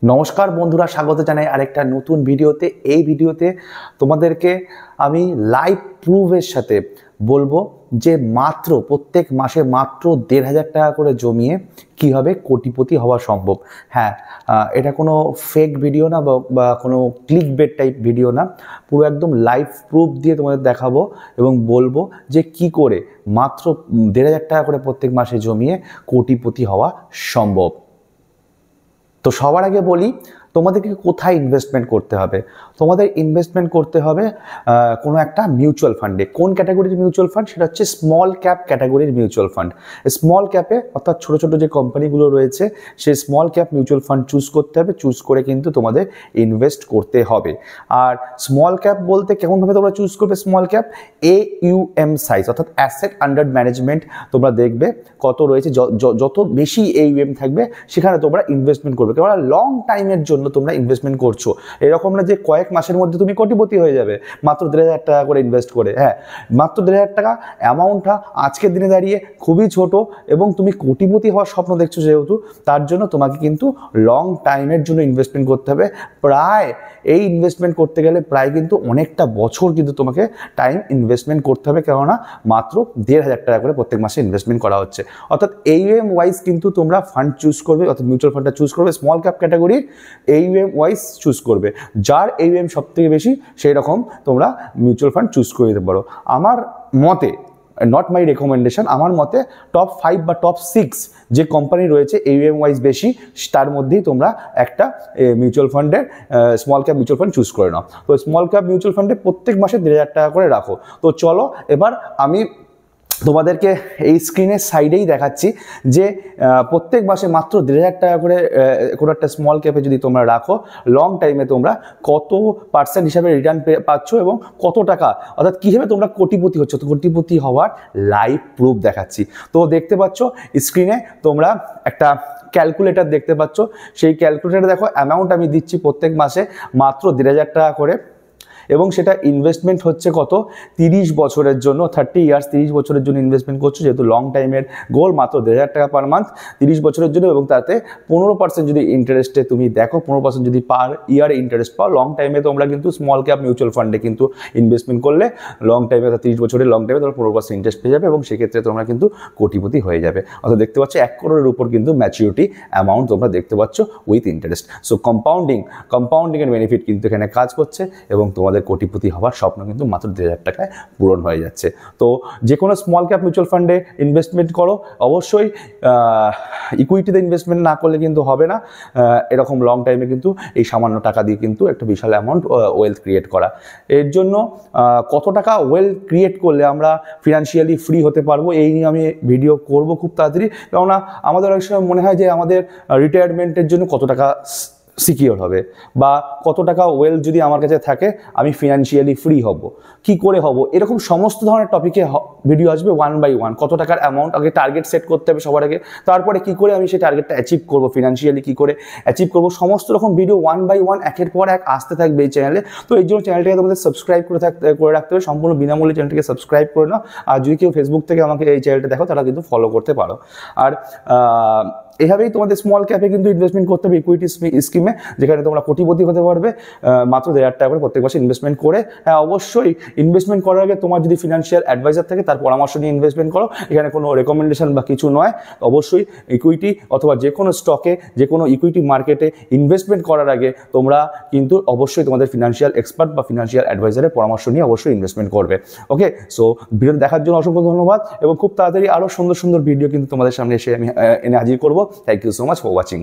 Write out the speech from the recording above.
নমস্কার বন্ধুরা, স্বাগত জানাই আরেকটা নতুন ভিডিওতে। এই ভিডিওতে তোমাদেরকে আমি লাইভ প্রুফের সাথে বলবো যে প্রত্যেক মাসে মাত্র ১,৫০০ টাকা করে জমিয়ে কীভাবে কোটিপতি হওয়া সম্ভব। হ্যাঁ, এটা কোনো ফেক ভিডিও না বা কোনো ক্লিক বেট টাইপ ভিডিও না, পুরো একদম লাইভ প্রুফ দিয়ে তোমাদের দেখাবো এবং বলবো যে কি করে মাত্র ১,৫০০ টাকা করে প্রত্যেক মাসে জমিয়ে কোটিপতি হওয়া সম্ভব। তো সবার আগে বলি তোমাদেরকে কোথায় ইনভেস্টমেন্ট করতে হবে। তোমাদের ইনভেস্টমেন্ট করতে হবে কোনো একটা মিউচুয়াল ফান্ডে। কোন ক্যাটাগরির মিউচুয়াল ফান্ড? সেটা হচ্ছে স্মল ক্যাপ ক্যাটাগরির মিউচুয়াল ফান্ড। স্মল ক্যাপে অর্থাৎ ছোটো ছোটো যে কোম্পানিগুলো রয়েছে সেই small cap mutual fund choose করতে হবে। চুজ করে কিন্তু তোমাদের ইনভেস্ট করতে হবে। আর স্মল ক্যাপ বলতে কেমনভাবে তোমরা চুজ করবে? স্মল ক্যাপ AUM সাইজ অর্থাৎ অ্যাসেট আন্ডার ম্যানেজমেন্ট তোমরা দেখবে কত রয়েছে। যত বেশি AUM থাকবে সেখানে তোমরা ইনভেস্টমেন্ট করবে। তোমরা লং টাইমের জন্য তোমরা ইনভেস্টমেন্ট করছো, এরকম না যে কয়েক মাসের মধ্যে তুমি কোটিপতি হয়ে যাবে মাত্র ১,৫০০ টাকা করে ইনভেস্ট করে। হ্যাঁ, মাত্র ১,৫০০ টাকা অ্যামাউন্টটা আজকের দিনে দাঁড়িয়ে খুবই ছোট এবং তুমি কোটিপতি হওয়ার স্বপ্ন দেখছো যেহেতু, তার জন্য তোমাকে কিন্তু লং টাইমের জন্য ইনভেস্টমেন্ট করতে হবে। প্রায় এই ইনভেস্টমেন্ট করতে গেলে প্রায় কিন্তু অনেকটা বছর কিন্তু তোমাকে টাইম ইনভেস্টমেন্ট করতে হবে, কেননা মাত্র ১,৫০০ টাকা করে প্রত্যেক মাসে ইনভেস্টমেন্ট করা হচ্ছে। অর্থাৎ AUM ওয়াইজ কিন্তু তোমরা ফান্ড চুজ করবে, অর্থাৎ মিউচুয়াল ফান্ডটা চুজ করবে। স্মল ক্যাপ ক্যাটাগরির AUM ওয়াইজ চুজ করবে, যার AUM সব থেকে বেশি সেই রকম তোমরা মিউচুয়াল ফান্ড চুজ করে দিতে পারো। আমার মতে, নট মাই রেকমেন্ডেশন, আমার মতে টপ 5 বা টপ 6 যে কোম্পানি রয়েছে AUM ওয়াইজ বেশি, তার মধ্যেই তোমরা একটা মিউচুয়াল ফান্ডের small cap mutual fund choose করে নাও। তো স্মল ক্যাপ মিউচুয়াল ফান্ডে প্রত্যেক মাসে ১,৫০০ টাকা করে রাখো। তো চলো এবার আমি তোমাদেরকে এই স্ক্রিনের সাইডেই দেখাচ্ছি যে প্রত্যেক মাসে মাত্র ১,৫০০ টাকা করে কোনো একটা স্মল ক্যাপে যদি তোমরা রাখো, লং টাইমে তোমরা কত % হিসাবে রিটার্ন পাচ্ছ এবং কত টাকা, অর্থাৎ কীভাবে তোমরা কোটিপতি হচ্ছ। তো কোটিপতি হওয়ার লাইভ প্রুফ দেখাচ্ছি। তো দেখতে পাচ্ছ স্ক্রিনে তোমরা একটা ক্যালকুলেটর দেখতে পাচ্ছ। সেই ক্যালকুলেটারে দেখো অ্যামাউন্ট আমি দিচ্ছি প্রত্যেক মাসে মাত্র ১,৫০০ টাকা করে, এবং সেটা ইনভেস্টমেন্ট হচ্ছে কত? 30 বছরের জন্য, 30 ইয়ার্স, 30 বছরের জন্য ইনভেস্টমেন্ট করছো। যেহেতু লং টাইমের গোল, মাত্র ১,৫০০ টাকা পার মান্থ 30 বছরের জন্য, এবং তাতে 15% যদি ইন্টারেস্টে তুমি দেখো, 15% যদি পার ইয়ারে ইন্টারেস্ট পাও, লং টাইমে তোমরা কিন্তু স্মল ক্যাপ মিউচুয়াল ফান্ডে কিন্তু ইনভেস্টমেন্ট করলে লং টাইমে, অর্থাৎ 30 বছরের লং টাইমে তোমরা 15% ইন্টারেস্ট পেয়ে যাবে এবং সেক্ষেত্রে তোমরা কিন্তু কোটিপতি হয়ে যাবে। অর্থাৎ দেখতে পাচ্ছ 1 করোড়ের উপর কিন্তু ম্যাচিউরিটি অ্যামাউন্ট তোমরা দেখতে পাচ্ছ উইথ ইন্টারেস্ট। সো কম্পাউন্ডিংয়ের বেনিফিট কিন্তু এখানে কাজ করছে এবং তোমাদের কোটিপতি হওয়ার স্বপ্ন কিন্তু মাত্র ১,৫০০ টাকায় পূরণ হয়ে যাচ্ছে। তো যে কোনো স্মল ক্যাপ মিউচুয়াল ফান্ডে ইনভেস্টমেন্ট করো, অবশ্যই ইকুইটিতে ইনভেস্টমেন্ট না করলে কিন্তু হবে না। এরকম লং টাইমে কিন্তু এই সামান্য টাকা দিয়ে কিন্তু একটা বিশাল অ্যামাউন্ট ওয়েলথ ক্রিয়েট করা। এর জন্য কত টাকা ওয়েলথ ক্রিয়েট করলে আমরা ফিনান্সিয়ালি ফ্রি হতে পারবো, এই নিয়ে আমি ভিডিও করব খুব তাড়াতাড়ি। কেননা আমাদের অনেক সময় মনে হয় যে আমাদের রিটায়ারমেন্টের জন্য কত টাকা সিকিওর হবে, বা কত টাকা ওয়েলথ যদি আমার কাছে থাকে আমি ফিনান্সিয়ালি ফ্রি হব, কি করে হব, এরকম সমস্ত ধরনের টপিকে ভিডিও আসবে ওয়ান বাই ওয়ান। কত টাকার অ্যামাউন্ট আগে টার্গেট সেট করতে হবে সবার আগে, তারপরে কি করে আমি সেই টার্গেটটা অ্যাচিভ করব, ফিনান্সিয়ালি কি করে অ্যাচিভ করব, সমস্ত রকম ভিডিও ওয়ান বাই ওয়ান একের পর এক আসতে থাকবে এই চ্যানেলে। তো এই জন্য চ্যানেলটাকে তোমাদের সাবস্ক্রাইব করে রাখতে হবে, সম্পূর্ণ বিনামূল্যে চ্যানেলটাকে সাবস্ক্রাইব করে নাও। আর যদি কেউ ফেসবুক থেকে আমাকে এই চ্যানেলটা দেখো, তারা কিন্তু ফলো করতে পারো। আর এভাবেই তোমাদের স্মল ক্যাপে কিন্তু ইনভেস্টমেন্ট করতে হবে ইকুইটি স্কিমে, যেখানে তোমরা কোটিপতি হতে পারবে মাত্র ১,৫০০ টাকা করে প্রত্যেক মাসে ইনভেস্টমেন্ট করে। হ্যাঁ, অবশ্যই ইনভেস্টমেন্ট করার আগে তোমার যদি ফিনান্সিয়াল অ্যাডভাইজার থাকে তার পরামর্শ নিয়ে ইনভেস্টমেন্ট করো। এখানে কোনো রেকমেন্ডেশন বা কিছু নয়। অবশ্যই ইকুইটি অথবা যে কোনো স্টকে, যে কোনো ইকুইটি মার্কেটে ইনভেস্টমেন্ট করার আগে তোমরা কিন্তু অবশ্যই তোমাদের ফিনান্সিয়াল এক্সপার্ট বা ফিনান্সিয়াল অ্যাডভাইজারের পরামর্শ নিয়ে অবশ্যই ইনভেস্টমেন্ট করবে। ওকে, সো ভিডিও দেখার জন্য অসংখ্য ধন্যবাদ, এবং খুব তাড়াতাড়ি আরও সুন্দর সুন্দর ভিডিও কিন্তু তোমাদের সামনে এসে আমি এনে হাজির করবো। Thank you so much for watching.